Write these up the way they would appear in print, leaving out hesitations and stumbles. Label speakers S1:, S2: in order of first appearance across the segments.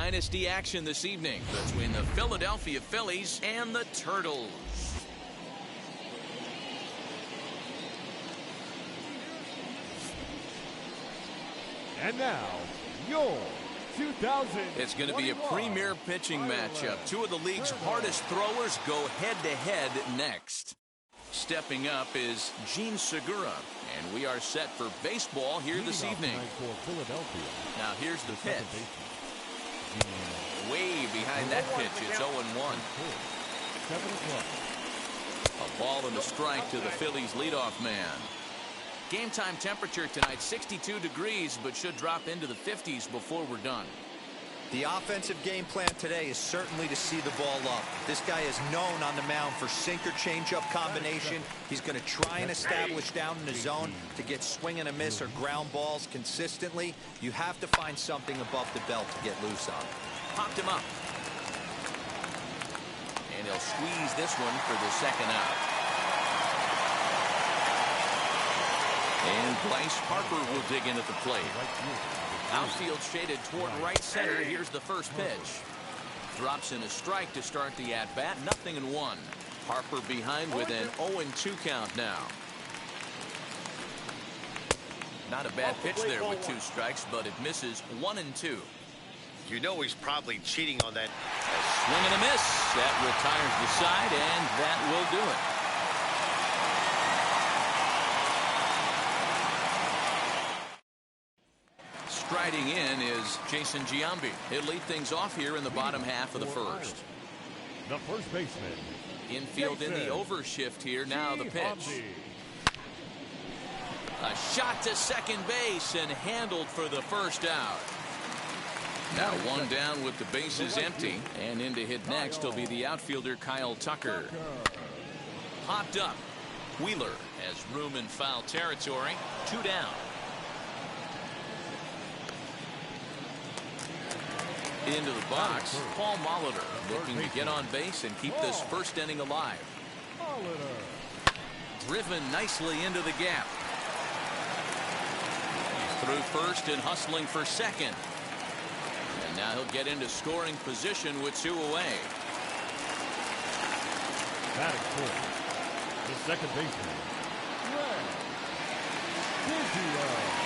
S1: Dynasty action this evening between the Philadelphia Phillies and the Turtles.
S2: And now, your 2000.
S1: It's going to be a premier pitching matchup. Two of the league's hardest throwers go head-to-head next. Stepping up is Gene Segura, and we are set for baseball here this evening. Now here's the pitch. Way behind that pitch, it's 0-1. A ball and a strike to the Phillies leadoff man. Game time temperature tonight, 62 degrees, but should drop into the 50s before we're done.
S3: The offensive game plan today is certainly to see the ball up. This guy is known on the mound for sinker changeup combination. He's going to try and establish down in the zone to get swing and a miss or ground balls consistently. You have to find something above the belt to get loose on.
S1: Popped him up. And he'll squeeze this one for the second out. And Bryce Harper will dig in at the plate. Outfield shaded toward right center. Here's the first pitch. Drops in a strike to start the at-bat. 0-1. Harper behind with an 0-2 count now. Not a bad pitch there with 2 strikes, but it misses 1-2.
S4: You know he's probably cheating on that.
S1: A swing and a miss. That retires the side, and that will do it. Striding in is Jason Giambi. He'll lead things off here in the bottom half of the first.
S2: The first baseman.
S1: Infield in the overshift here. Now the pitch. A shot to second base and handled for the first out. Now one down with the bases empty. And in to hit next will be the outfielder Kyle Tucker. Popped up. Wheeler has room in foul territory. 2 down. Into the box, Paul Molitor looking to get on base and keep this first inning alive. Driven nicely into the gap. He's through first and hustling for second. And now he'll get into scoring position with 2 away.
S2: Batting fourth, the second baseman,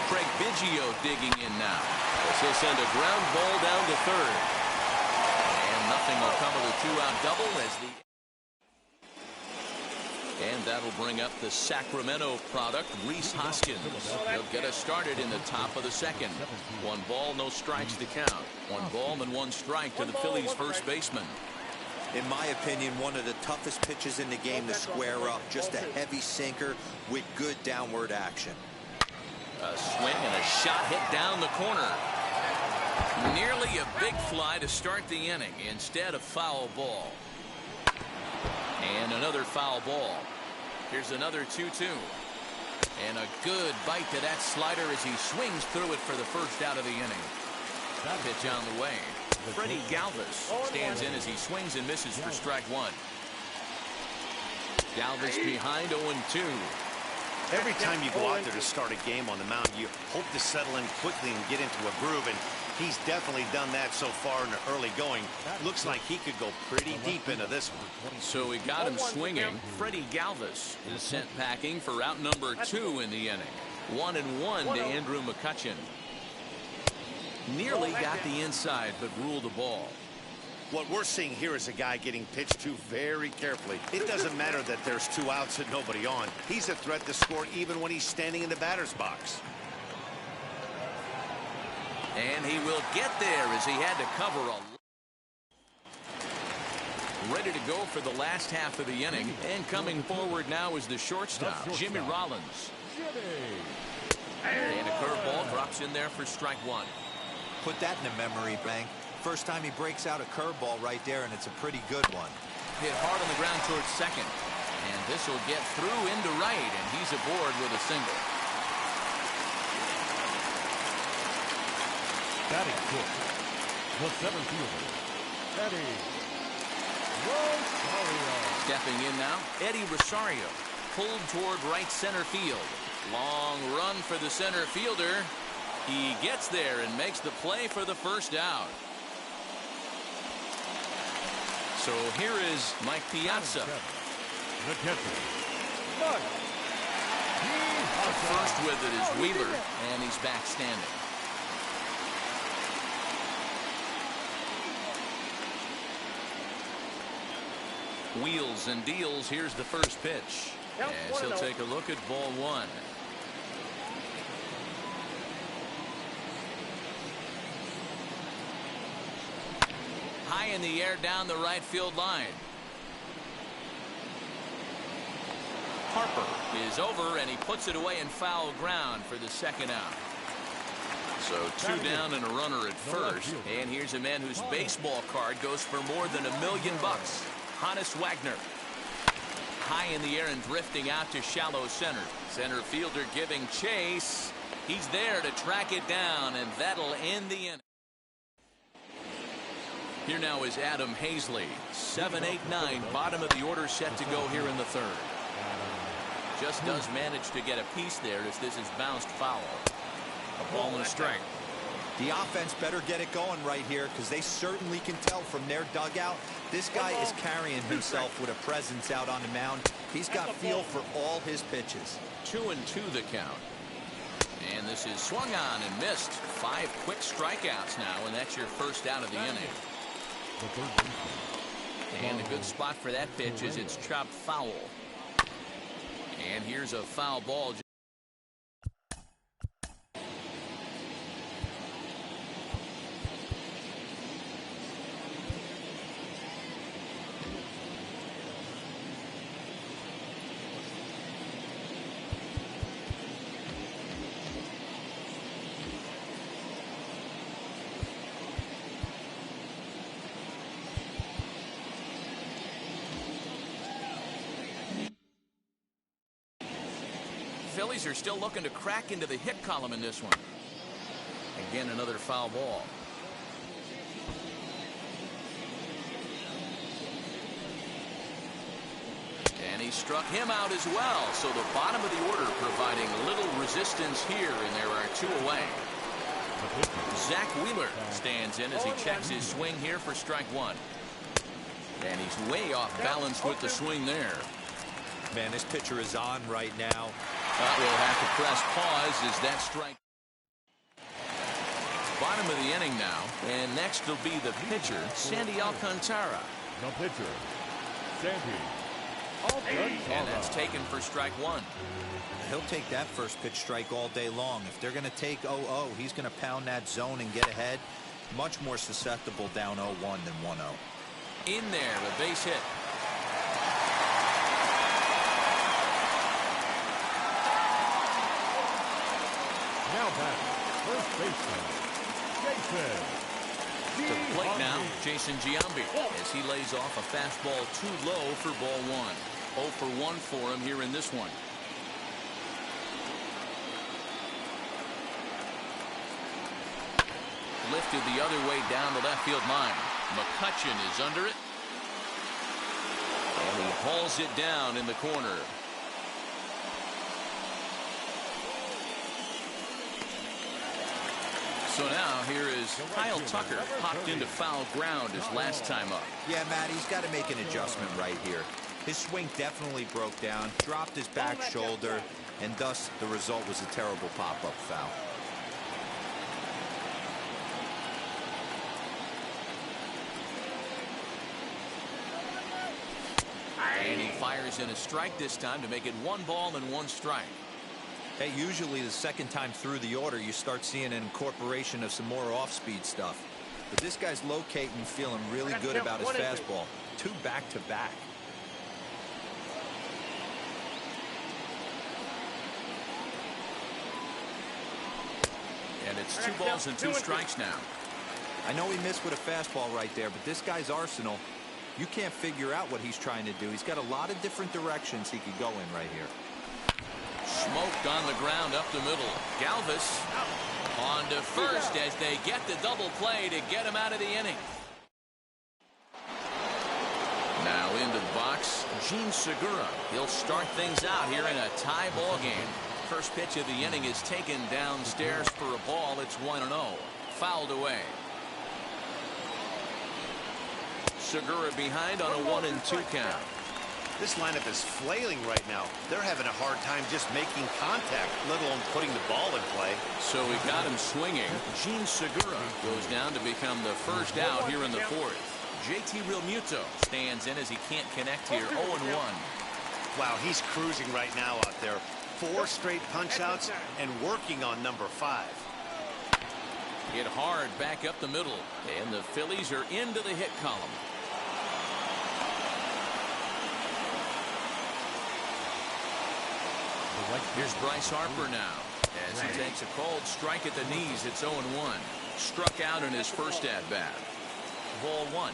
S1: Craig Biggio digging in now. This will send a ground ball down to third. And nothing will come of the 2-out double as and that'll bring up the Sacramento product, Reese Hoskins. He'll get us started in the top of the second. 1 ball, no strikes to count. 1 ball and 1 strike to the Phillies first baseman.
S3: In my opinion, one of the toughest pitches in the game to square up. Just a heavy sinker with good downward action.
S1: A swing and a shot hit down the corner. Nearly a big fly to start the inning. Instead, a foul ball. And another foul ball. Here's another 2-2. And a good bite to that slider as he swings through it for the first out of the inning. That pitch on the way. Freddie Galvis stands in as he swings and misses for strike 1. Galvis behind 0-2.
S4: Every time you go out there to start a game on the mound, you hope to settle in quickly and get into a groove, and he's definitely done that so far in the early going. Looks like he could go pretty deep into this one.
S1: So we got him swinging. Freddie Galvis is sent packing for out number 2 in the inning. 1-1 to Andrew McCutchen. Nearly got the inside, but ruled the ball.
S4: What we're seeing here is a guy getting pitched to very carefully. It doesn't matter that there's 2 outs and nobody on. He's a threat to score even when he's standing in the batter's box.
S1: And he will get there as he had to cover ready to go for the last half of the inning. And coming forward now is the shortstop, Jimmy Rollins. And a curveball drops in there for strike 1.
S3: Put that in a memory bank. First time he breaks out a curveball right there, and it's a pretty good one.
S1: Hit hard on the ground towards second. And this will get through into right, and he's aboard with a single.
S2: Batting fifth, the center fielder, Eddie Rosario.
S1: Stepping in now, Eddie Rosario. Pulled toward right center field. Long run for the center fielder. He gets there and makes the play for the first out. So here is Mike Piazza.
S2: The catcher.
S1: First with it is Wheeler, and he's back standing. Wheels and deals. Here's the first pitch. As he'll take a look at ball one. High in the air down the right field line. Harper is over, and he puts it away in foul ground for the second out. So two down and a runner at first. And here's a man whose baseball card goes for more than $1 million. Hannes Wagner. High in the air and drifting out to shallow center. Center fielder giving chase. He's there to track it down, and that'll end the inning. Here now is Adam Hazley. 7, 8, 9. Bottom of the order set to go here in the third. Just does manage to get a piece there as this is bounced foul. A ball and a strike.
S3: The offense better get it going right here, because they certainly can tell from their dugout this guy is carrying himself with a presence out on the mound. He's got feel for all his pitches.
S1: 2-2 the count. And this is swung on and missed. 5 quick strikeouts now, and that's your first out of the inning. And a good spot for that pitch is it's chopped foul. And here's a foul ball. Phillies are still looking to crack into the hit column in this one. Again, another foul ball. And he struck him out as well. So the bottom of the order providing little resistance here, and there are 2 away. Zach Wheeler stands in as he checks his swing here for strike 1. And he's way off balance with the swing there.
S3: Man, this pitcher is on right now.
S1: We'll have to press pause as that strike. Bottom of the inning now, and next will be the pitcher, Sandy Alcantara.
S2: The pitcher, Sandy Alcantara.
S1: And that's taken for strike 1.
S3: He'll take that first pitch strike all day long. If they're going to take 0-0, he's going to pound that zone and get ahead. Much more susceptible down 0-1 than 1-0.
S1: In there, a base hit.
S2: Now back, first baseman, Jason.
S1: To the plate now, Jason Giambi, as he lays off a fastball too low for ball 1. 0 for 1 for him here in this one. Lifted the other way down the left field line. McCutchen is under it. And he hauls it down in the corner. So now here is Kyle Tucker, popped into foul ground his last time up.
S3: Yeah, Matt, he's got to make an adjustment right here. His swing definitely broke down, dropped his back shoulder, and thus the result was a terrible pop-up foul.
S1: And he fires in a strike this time to make it 1 ball and 1 strike.
S3: Hey, usually the second time through the order, you start seeing an incorporation of some more off-speed stuff. But this guy's locating, feeling really good about his fastball. 2 back-to-back.
S1: And it's 2 balls and 2 strikes now.
S3: I know he missed with a fastball right there, but this guy's arsenal, you can't figure out what he's trying to do. He's got a lot of different directions he could go in right here.
S1: Smoked on the ground up the middle. Galvis on to first as they get the double play to get him out of the inning. Now into the box, Gene Segura. He'll start things out here in a tie ball game. First pitch of the inning is taken downstairs for a ball. It's 1-0. Fouled away. Segura behind on a 1-2 count.
S4: This lineup is flailing right now. They're having a hard time just making contact, let alone putting the ball in play.
S1: So we got him swinging. Gene Segura goes down to become the first out here in the fourth. JT Realmuto stands in as he can't connect here. 0-1.
S4: Wow, he's cruising right now out there. 4 straight punch outs and working on number 5.
S1: Hit hard back up the middle, and the Phillies are into the hit column. Here's Bryce Harper now as he takes a cold strike at the knees. It's 0-1. Struck out in his first at bat. Ball 1.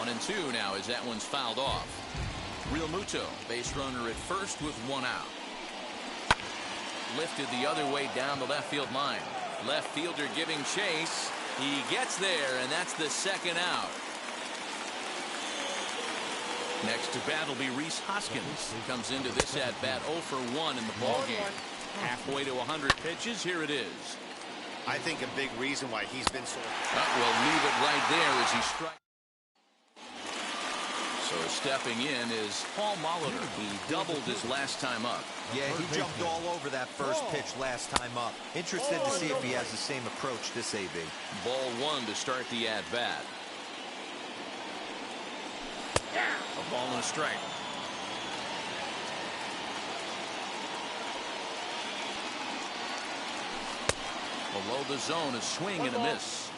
S1: 1-2 now as that one's fouled off. Realmuto, base runner at first with 1 out. Lifted the other way down the left field line. Left fielder giving chase. He gets there, and that's the second out. Next to bat will be Reese Hoskins, who comes into this at bat 0 for 1 in the ball game. Halfway to 100 pitches. Here it is.
S4: I think a big reason why he's been so.
S1: We'll leave it right there as he strikes. So stepping in is Paul Molitor. He doubled his last time up.
S3: Yeah, he jumped all over that first pitch last time up. Interested to see if he has the same approach this AB.
S1: Ball 1 to start the at bat. A ball and a strike. Below the zone, a swing and a miss.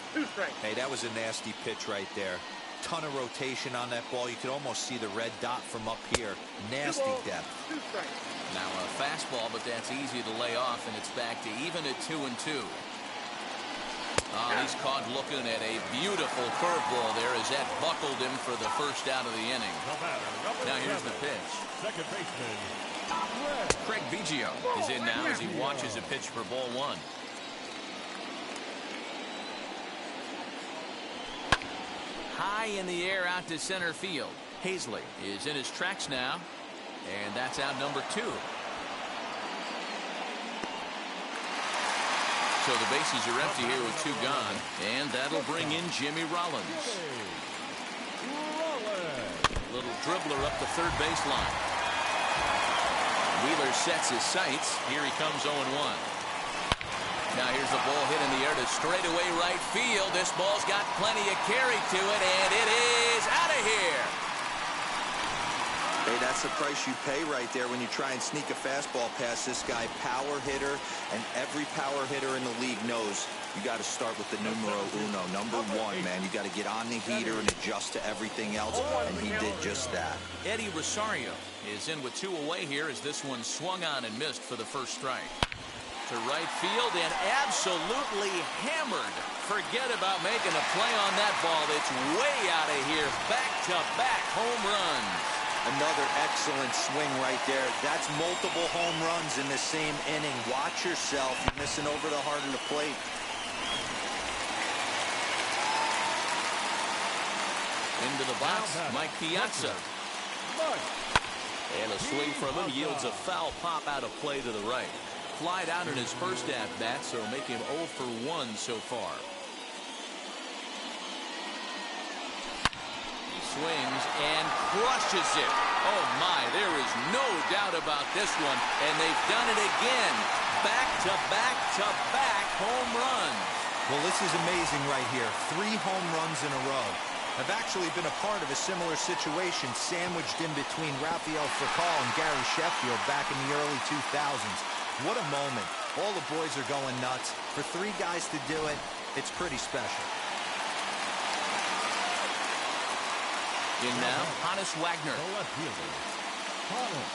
S3: Hey, that was a nasty pitch right there. Ton of rotation on that ball. You could almost see the red dot from up here. Nasty depth.
S1: Now a fastball, but that's easy to lay off, and it's back to even at 2-2. He's caught looking at a beautiful curveball there as that buckled him for the first out of the inning. Now here's the pitch.
S2: Second baseman,
S1: Craig Biggio is in now as he watches a pitch for ball 1. High in the air out to center field. Hazley is in his tracks now, and that's out number 2. So the bases are empty here with 2 gone, and that'll bring in Jimmy Rollins. Little dribbler up the third baseline. Wheeler sets his sights. Here he comes 0-1. Now here's the ball hit in the air to straightaway right field. This ball's got plenty of carry to it, and it is out of here.
S3: Hey, that's the price you pay right there when you try and sneak a fastball past this guy. Power hitter, and every power hitter in the league knows you got to start with the numero uno, number 1, man. You got to get on the heater and adjust to everything else, and he did just that.
S1: Eddie Rosario is in with 2 away here as this one swung on and missed for the first strike. To right field and absolutely hammered. Forget about making a play on that ball. It's way out of here. Back-to-back home runs.
S3: Another excellent swing right there. That's multiple home runs in the same inning. Watch yourself. You're missing over the heart of the plate.
S1: Into the box, Mike Piazza. And a swing from him yields a foul pop out of play to the right. Flied out in his first at-bat, so make him 0 for 1 so far. He swings and crushes it. Oh my, there is no doubt about this one, and they've done it again. Back-to-back-to-back home runs.
S3: Well, this is amazing right here. 3 home runs in a row. I've actually been a part of a similar situation sandwiched in between Rafael Furcal and Gary Sheffield back in the early 2000s. What a moment. All the boys are going nuts. For 3 guys to do it, it's pretty special.
S1: In now, Honus Wagner.
S2: the left fielder, Ronald.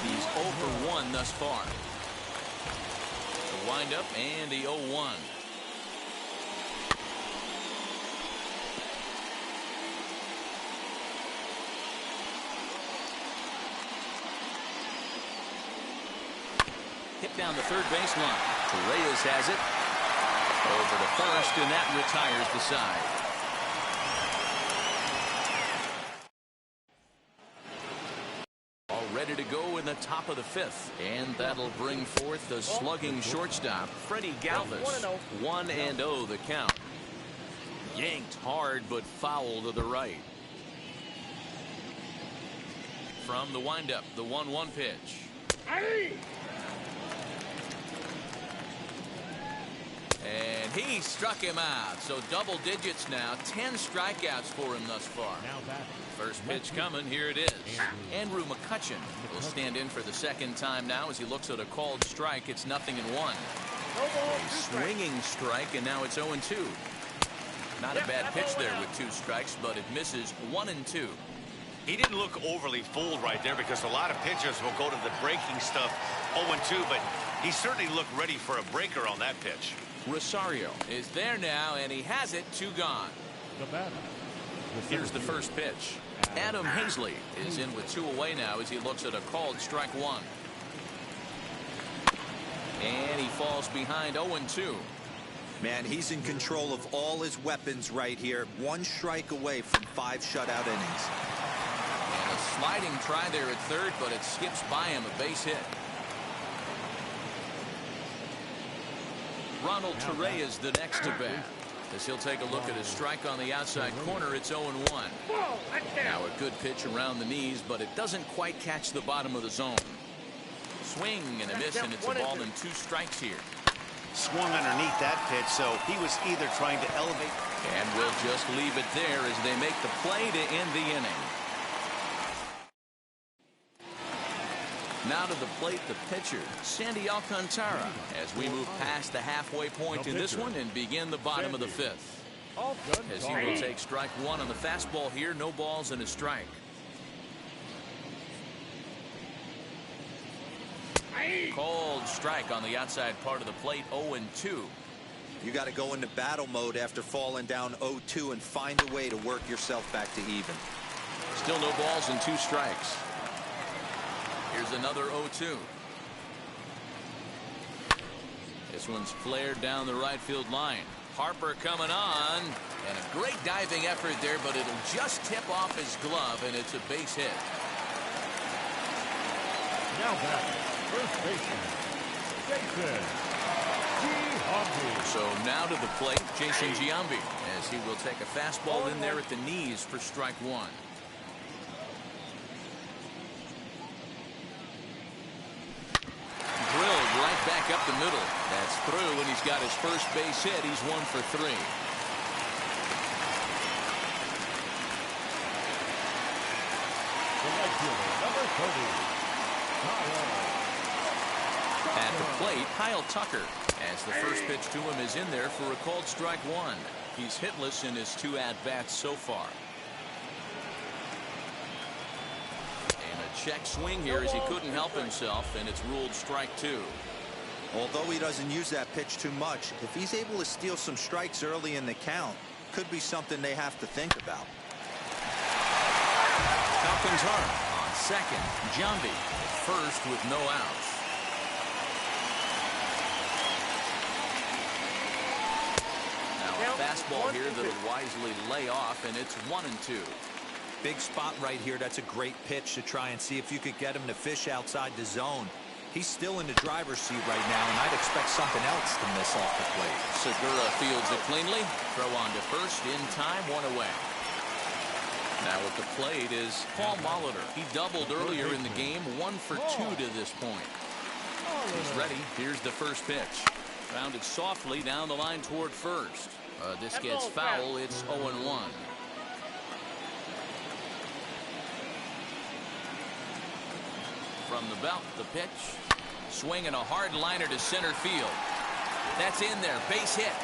S1: He's 0 for 1 thus far. The windup and the 0-1. Hit down the third baseline. Torreira has it. Over to first, and that retires the side. All ready to go in the top of the 5th. And that'll bring forth the slugging shortstop, Freddie Galvis. 1-0 the count. Yanked hard, but foul to the right. From the windup, the 1-1 pitch. And he struck him out. So double digits now. 10 strikeouts for him thus far. First pitch coming. Here it is. Andrew McCutchen will stand in for the second time now as he looks at a called strike. It's 0-1. A swinging strike, and now it's 0-2. Not a bad pitch there with 2 strikes, but it misses 1-2.
S4: He didn't look overly fooled right there because a lot of pitchers will go to the breaking stuff 0-2, but he certainly looked ready for a breaker on that pitch.
S1: Rosario is there now, and he has it. 2 gone. Here's the first pitch. Adam Hazley is in with 2 away now as he looks at a called strike 1. And he falls behind 0-2.
S3: Man, he's in control of all his weapons right here. 1 strike away from 5 shutout innings.
S1: And a sliding try there at third, but it skips by him, a base hit. Ronald Torreira is the next to bat, as he'll take a look at his strike on the outside corner. It's 0-1. Now a good pitch around the knees, but it doesn't quite catch the bottom of the zone. Swing and a miss, and it's a ball and 2 strikes here.
S4: Swung underneath that pitch, so he was either trying to elevate.
S1: And we'll just leave it there as they make the play to end the inning. Now to the plate, the pitcher, Sandy Alcantara, as we move past the halfway point in this one and begin the bottom of the 5th. As he will take strike 1 on the fastball here, no balls and a strike. Cold strike on the outside part of the plate, 0-2.
S3: You got to go into battle mode after falling down 0-2 and find a way to work yourself back to even.
S1: Still no balls and 2 strikes. Here's another 0-2. This one's flared down the right field line. Harper coming on, and a great diving effort there, but it'll just tip off his glove, and it's a base hit.
S2: Now back, first baseman,
S1: So now to the plate, Jason Giambi, as he will take a fastball in there at the knees for strike 1. Drilled right back up the middle. That's through, and he's got his first base hit. He's 1 for 3.
S2: The right fielder, number 30.
S1: At the plate, Kyle Tucker, as the first pitch to him is in there for a called strike 1. He's hitless in his 2 at-bats so far. And a check swing here as he couldn't help himself, and it's ruled strike 2.
S3: Although he doesn't use that pitch too much, if he's able to steal some strikes early in the count, could be something they have to think about.
S1: Alcantara on second. Giambi first with no outs. Now a fastball here that'll wisely lay off, and it's 1-2.
S3: Big spot right here. That's a great pitch to try and see if you could get him to fish outside the zone. He's still in the driver's seat right now, and I'd expect something else to miss off the plate.
S1: Segura fields it cleanly. Throw on to first in time, 1 away. Now at the plate is Paul Molitor. He doubled earlier in the game, 1 for 2 to this point. He's ready. Here's the first pitch. Rounded softly down the line toward first. This gets foul. It's 0-1. From the belt, the pitch. Swinging a hard liner to center field. That's in there. Base hit.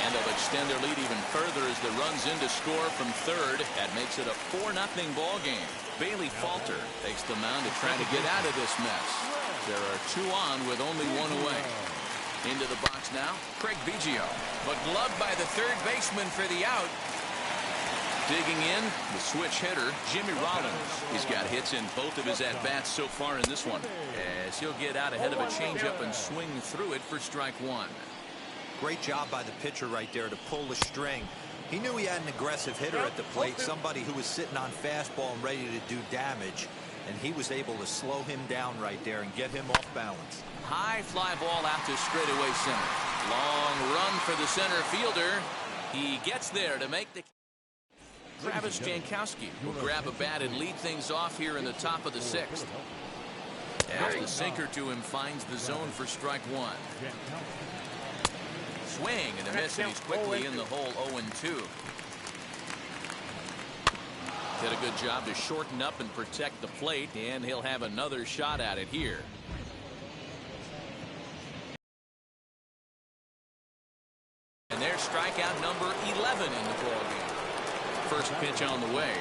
S1: And they'll extend their lead even further as the runs in to score from third. That makes it a 4-0 ball game. Bailey Falter takes the mound to try to get out of this mess. There are 2 on with only 1 away. Into the box now, Craig Biggio. But gloved by the third baseman for the out. Digging in, the switch hitter, Jimmy Rollins. He's got hits in both of his at-bats so far in this one, as he'll get out ahead of a changeup and swing through it for strike 1.
S3: Great job by the pitcher right there to pull the string. He knew he had an aggressive hitter at the plate, somebody who was sitting on fastball and ready to do damage. and he was able to slow him down right there and get him off balance.
S1: High fly ball out to straightaway center. Long run for the center fielder. He gets there to make the... Travis Jankowski will grab a bat and lead things off here in the top of the 6th. As the sinker to him finds the zone for strike 1. Swing and a miss, and he's quickly in the hole. 0-2. Did a good job to shorten up and protect the plate, and he'll have another shot at it here. And there's strikeout number 11 in the ballgame. First pitch on the way.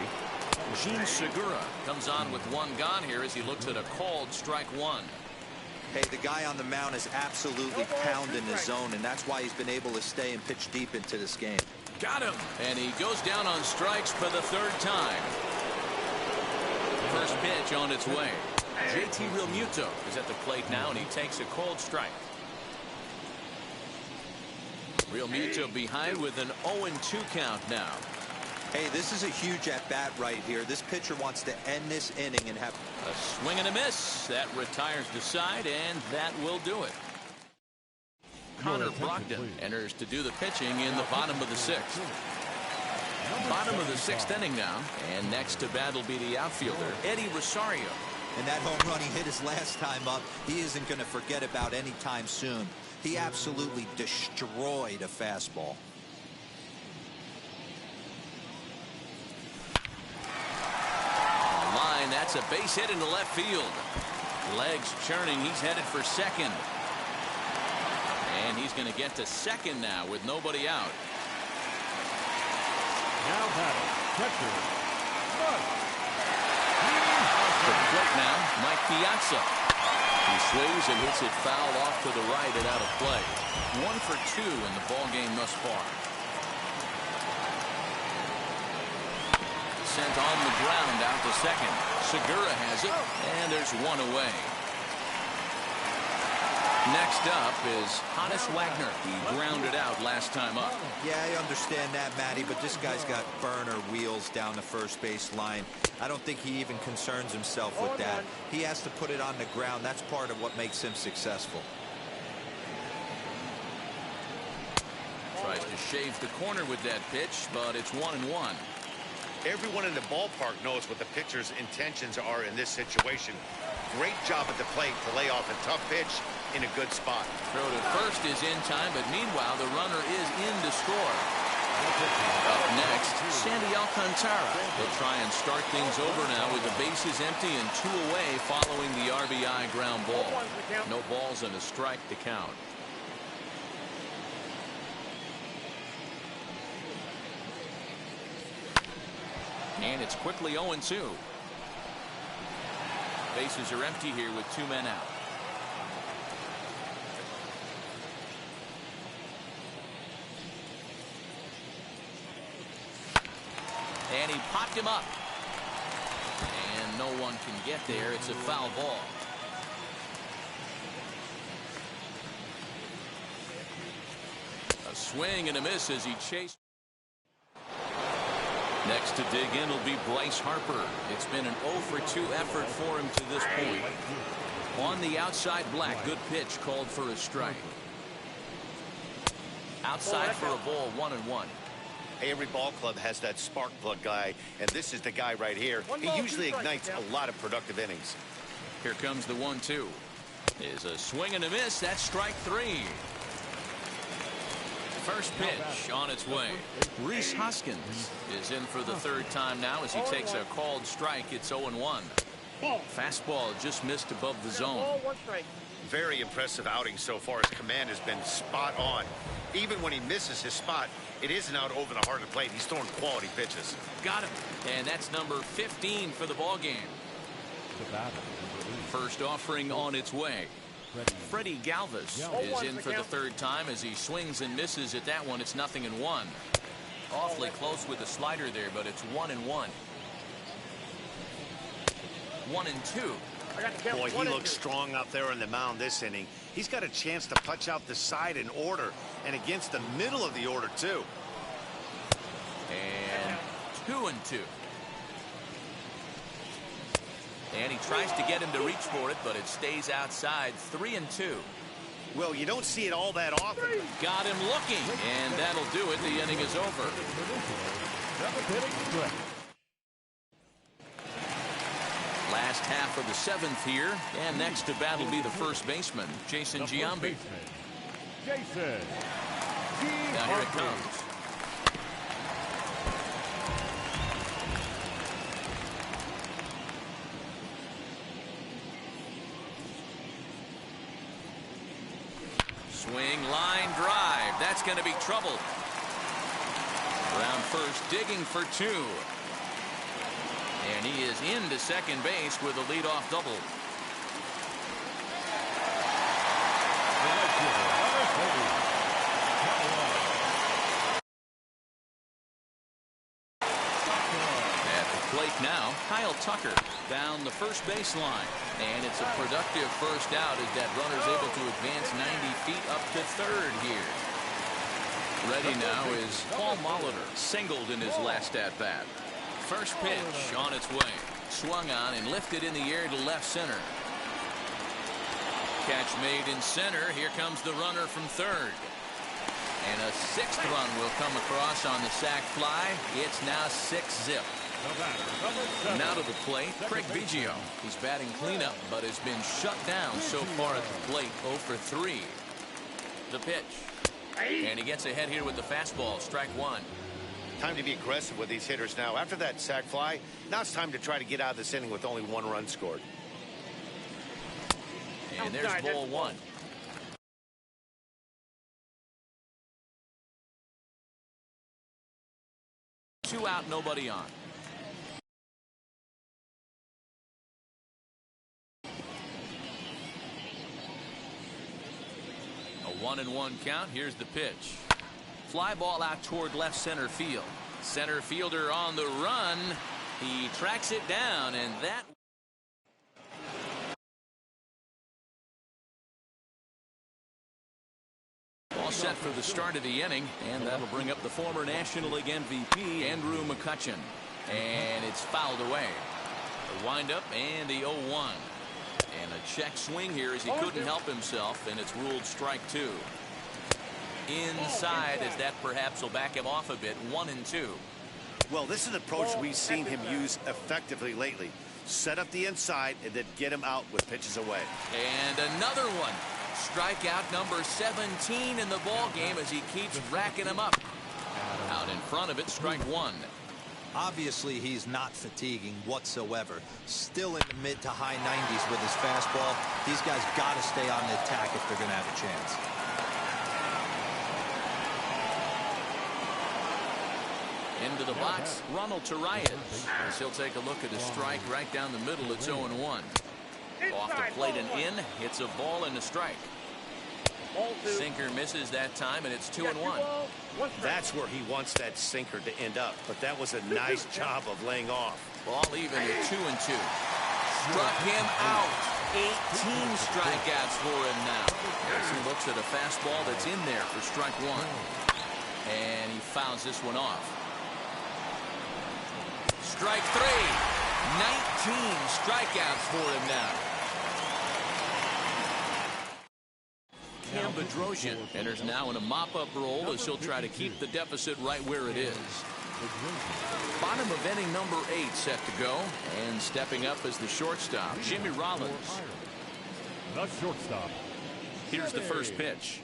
S1: Segura comes on with one gone here as he looks at a called strike 1.
S3: Hey, the guy on the mound is absolutely pounding the zone, and that's why he's been able to stay and pitch deep into this game.
S1: Got him. And he goes down on strikes for the 3rd time. First pitch on its way. JT Realmuto is at the plate now, and he takes a called strike. Realmuto behind with an 0-2 count now.
S3: Hey, this is a huge at-bat right here. This pitcher wants to end this inning and have
S1: a swing and a miss. That retires the side, and that will do it. Connor Brogdon enters to do the pitching in the bottom of the 6th. Bottom of the 6th inning now, and next to bat will be the outfielder, Eddie Rosario.
S3: And that home run he hit his last time up, he isn't going to forget about any time soon. He absolutely destroyed a fastball.
S1: Line, that's a base hit into left field. Legs churning, he's headed for second. And he's going to get to second now with nobody out.
S2: Now batting, catcher,
S1: To the plate now, Mike Piazza. He swings and hits it foul off to the right and out of play. 1 for 2 in the ball game thus far. Sent on the ground out to second. Segura has it, and there's one away. Next up is Honus Wagner. He grounded out last time up.
S3: Yeah, I understand that, Matty, but this guy's got burner wheels down the first base line. I don't think he even concerns himself with that. He has to put it on the ground. That's part of what makes him successful.
S1: Tries to shave the corner with that pitch, but it's 1-1.
S4: Everyone in the ballpark knows what the pitcher's intentions are in this situation. Great job at the plate to lay off a tough pitch in a good spot.
S1: Throw to first is in time, but meanwhile the runner is in to score. Up next, Sandy Alcantara. He'll try and start things over now with the bases empty and 2 away following the RBI ground ball. No balls and a strike to count. And it's quickly 0-2. Bases are empty here with 2 men out. And he popped him up. And no one can get there. It's a foul ball. A swing and a miss as he chased. Next to dig in will be Bryce Harper. It's been an 0-for-2 effort for him to this point. On the outside, Black. Good pitch called for a strike. Outside for a ball, 1-1.
S4: Hey, every ball club has that spark plug guy, and this is the guy right here. He usually ignites a lot of productive innings.
S1: Here comes the 1-2. Is a swing and a miss. That's strike 3. First pitch on its way. Reese Hoskins is in for the 3rd time now as he takes a called strike. It's 0-1. Fastball just missed above the zone.
S4: Very impressive outing so far. His command has been spot on. Even when he misses his spot, it isn't out over the heart of the plate. He's throwing quality pitches.
S1: Got him. And that's number 15 for the ball game. First offering on its way. Freddie Galvis is in for the 3rd time as he swings and misses at that one. It's 0-1. Awfully close with the slider there, but it's 1-1. 1-2.
S4: Boy, he looks strong out there on the mound this inning. He's got a chance to punch out the side in order, and against the middle of the order, too.
S1: And 2-2. And he tries to get him to reach for it, but it stays outside. 3-2.
S4: Well, you don't see it all that often.
S1: Got him looking, and that'll do it. The inning is over. Last half of the 7th here, and next to bat will be the first baseman, Jason Giambi. Now here it comes. Swing, line drive. That's going to be trouble. Around first, digging for 2. And he is into second base with a leadoff double. At the plate now, Kyle Tucker down the first baseline. And it's a productive first out as that runner's able to advance 90 feet up to third here. Ready now is Paul Molitor, singled in his last at-bat. First pitch on its way. Swung on and lifted in the air to left center. Catch made in center. Here comes the runner from third. And a 6th run will come across on the sac fly. It's now 6-zip. Now to the plate, Craig Biggio. He's batting cleanup, but has been shut down so far at the plate. 0 for 3. The pitch. And he gets ahead here with the fastball. Strike 1.
S4: Time to be aggressive with these hitters now. After that sac fly, now it's time to try to get out of this inning with only 1 run scored.
S1: And there's ball 1. Two out, nobody on. A 1-1 count. Here's the pitch. Fly ball out toward left center field. Center fielder on the run. He tracks it down, and that. All set for the start of the inning, and that'll bring up the former National League MVP, Andrew McCutchen. And it's fouled away. The windup and the 0-1. And a check swing here as he couldn't help himself, and it's ruled strike 2. Inside, as that perhaps will back him off a bit. 1-2.
S4: Well, this is an approach we've seen him use effectively lately. Set up the inside and then get him out with pitches away.
S1: And another one. Strikeout number 17 in the ball game as he keeps racking them up. Out in front of it, strike 1.
S3: Obviously, he's not fatiguing whatsoever. Still in the mid to high 90s with his fastball. These guys got to stay on the attack if they're going to have a chance.
S1: Into the box, Ronald Torreira. As he'll take a look at the strike right down the middle. It's 0-1. Off the plate and in. It's a ball and a strike. Sinker misses that time, and it's 2-1.
S4: That's where he wants that sinker to end up. But that was a nice job of laying off.
S1: Ball even at 2-2. Struck him out. 18 strikeouts for him now. As he looks at a fastball that's in there for strike 1. And he fouls this one off. Strike 3. 19 strikeouts for him now. Cam Bedrosian enters now in a mop-up role as he'll try to keep the deficit right where it is. Bottom of inning number 8 set to go, and stepping up as the shortstop, Jimmy Rollins.
S2: The shortstop.
S1: Here's the first pitch.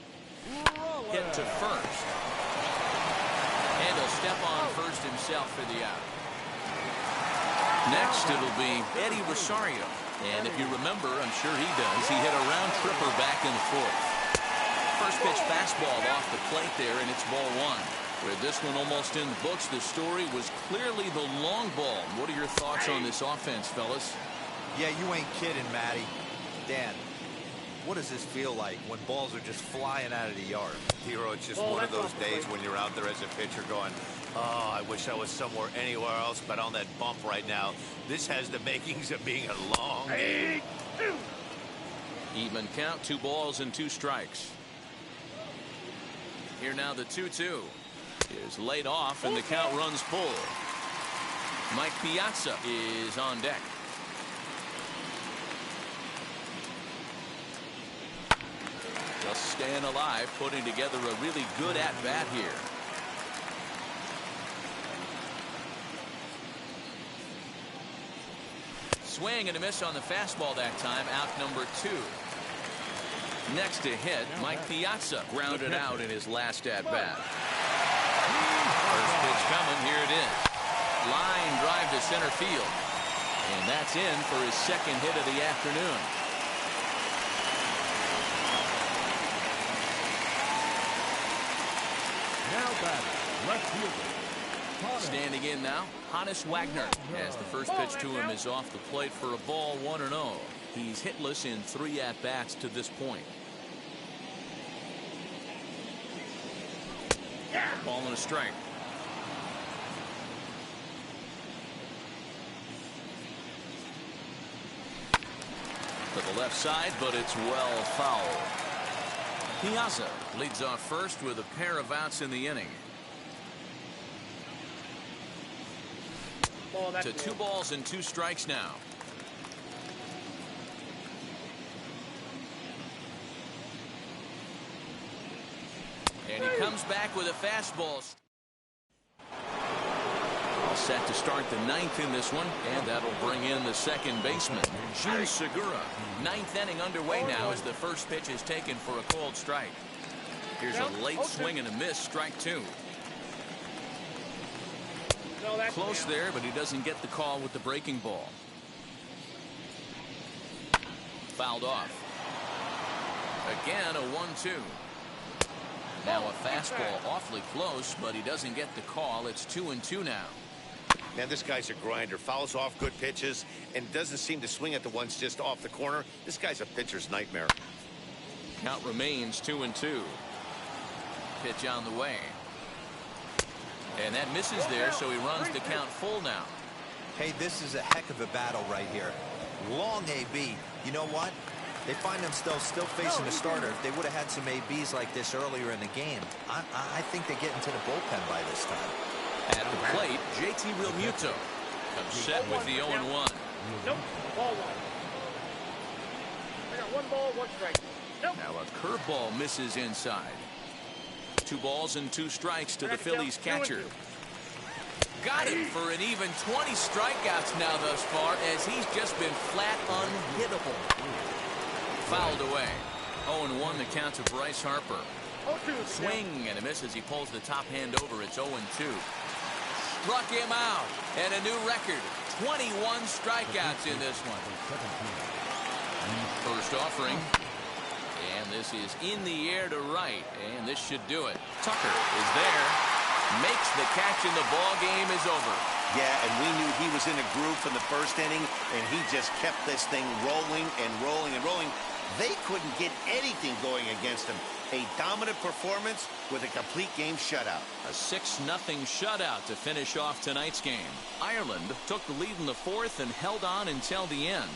S1: Hit to first. And he'll step on first himself for the out. Next, it'll be Eddie Rosario. And if you remember, I'm sure he does, he hit a round tripper back in the 4th. First pitch fastball off the plate there, and it's ball 1. With this one almost in the books, the story was clearly the long ball. What are your thoughts on this offense, fellas?
S3: Yeah, you ain't kidding, Matty. Dan, what does this feel like when balls are just flying out of the yard?
S5: Hero, it's just one of those days when you're out there as a pitcher going, oh, I wish I was somewhere anywhere else but on that bump right now. This has the makings of being a long game.
S1: Even count, 2 balls and 2 strikes. Here now the 2-2 is laid off, and the count runs full. Mike Piazza is on deck. Just staying alive, putting together a really good at-bat here. Swing and a miss on the fastball that time, out number 2. Next to hit, Mike Piazza grounded out in his last at-bat. First pitch coming, here it is. Line drive to center field. And that's in for his second hit of the afternoon.
S2: Now batting, left fielder.
S1: Standing in now, Hannes Wagner, as the first pitch to him is off the plate for a ball, 1-0. He's hitless in 3 at-bats to this point. Ball and a strike. To the left side, but it's well foul. Piazza leads off first with a pair of outs in the inning. To 2 balls and 2 strikes now. And he comes back with a fastball. All set to start the 9th in this one, and that'll bring in the second baseman, Segura. 9th inning underway now as the first pitch is taken for a called strike. Here's a late swing and a miss, strike 2. Close there, but he doesn't get the call with the breaking ball. Fouled off. Again, a 1-2. Now a fastball awfully close, but he doesn't get the call. It's 2-2 now.
S4: Man, this guy's a grinder. Fouls off good pitches and doesn't seem to swing at the ones just off the corner. This guy's a pitcher's nightmare.
S1: Count remains 2-2. Pitch on the way. And that misses there, so he runs the count full now.
S3: Hey, this is a heck of a battle right here. Long AB. You know what? They find themselves still facing the starter. If they would have had some ABs like this earlier in the game, I think they get into the bullpen by this time.
S1: At the plate, JT Realmuto comes set with the 0-1.
S6: Nope, ball 1. I got 1 ball, 1 strike. Nope.
S1: Now a curveball misses inside. 2 balls and 2 strikes to the Phillies catcher. Got him for an even 20 strikeouts now thus far, as he's just been flat unhittable. Fouled away. 0-1 the count to Bryce Harper. Swing and a miss as he pulls the top hand over. It's 0-2. Struck him out, and a new record. 21 strikeouts in this one. First offering. And this is in the air to right, and this should do it. Tucker is there, makes the catch, and the ball game is over.
S4: Yeah, and we knew he was in a groove from the first inning, and he just kept this thing rolling and rolling and rolling. They couldn't get anything going against him. A dominant performance with a complete game shutout.
S1: A 6-0 shutout to finish off tonight's game. Ireland took the lead in the 4th and held on until the end.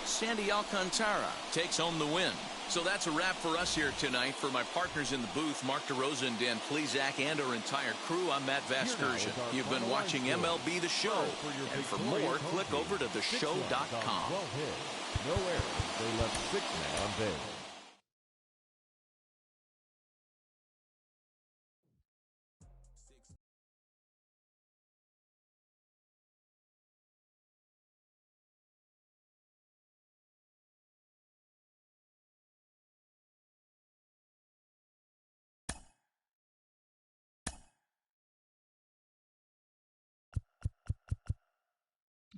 S1: Sandy Alcantara takes home the win. So that's a wrap for us here tonight. For my partners in the booth, Mark DeRosa and Dan Plesac, and our entire crew, I'm Matt Vasgersian. You've been watching MLB The Show. And for more, click over to theshow.com.
S2: Well hit. No errors. They left 6 men on base.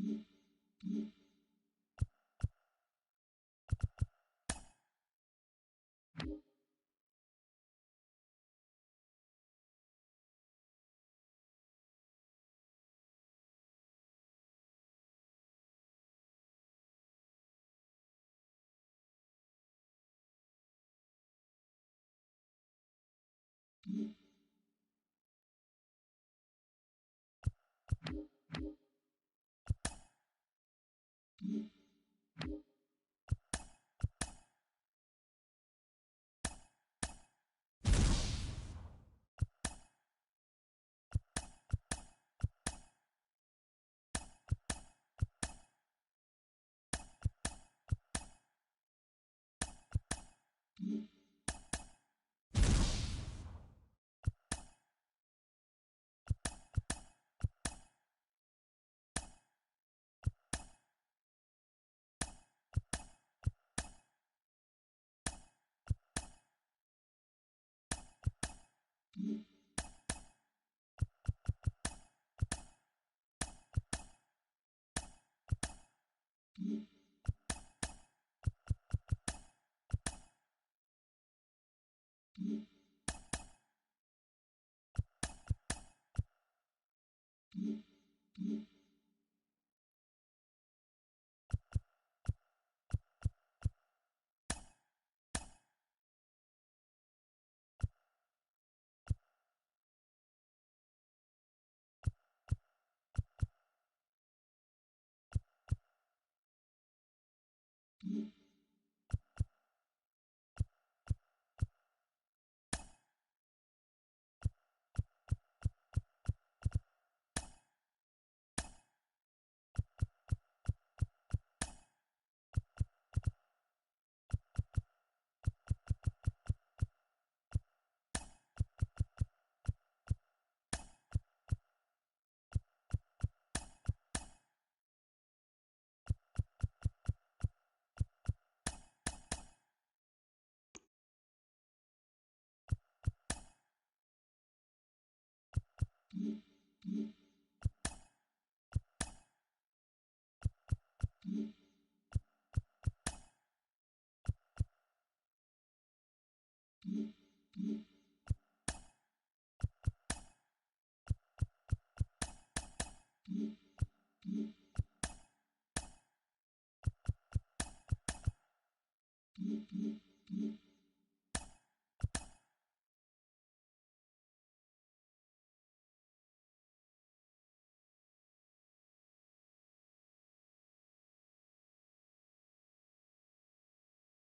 S7: Mm-hmm.